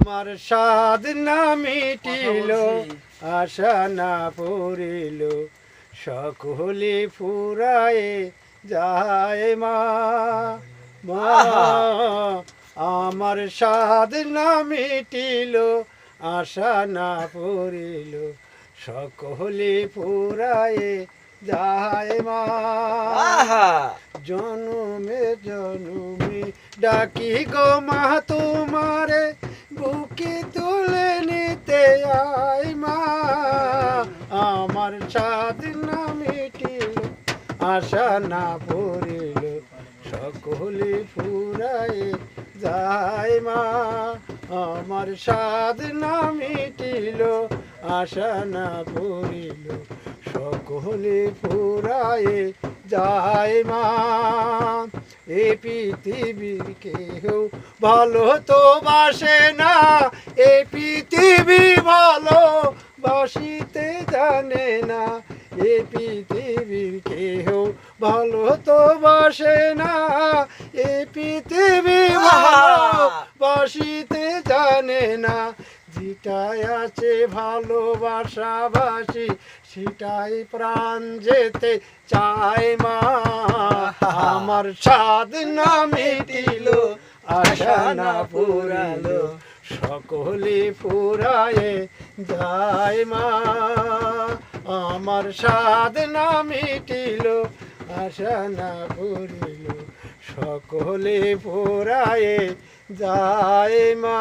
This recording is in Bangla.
আমার সাধ না মিটিল, আশা না পড়িল, সকলে ফুরায়ে যায় মা। মা আমার সাধ না মিটিল, আশা না পড়িল, সকলে ফুরায়ে যায় মা। জনমে জনমে ডাকি গো মা তোমারে, বুকে তুলে নিতে আয় মা। আমার সাধ না মিটিল, আশা না পড়িল, সকলে ফুরায়ে যায় মা। আমার সাধ না মিটিল, আশা না পড়িল, সকলে ফুরায়ে যায় মা। এ পৃথিবীর কেহ ভালো তো বাসে না, এ পৃথিবী ভালো বাসিতে জানে না। এ পৃথিবীর কেহ ভালো তো বাসে না, এ পৃথিবী ভালো বাসিতে জানে না। যেটাই আছে ভালোবাসাবাসি, সেটাই প্রাণ যেতে চায় মা। আমার সাধ না মিটিল, আশা না পুরালো, সকলে ফুরায়ে যায় মা। আমার সাধ না মিটিল, আশা না পুরিল, সকলে ফুরায়ে যায় মা।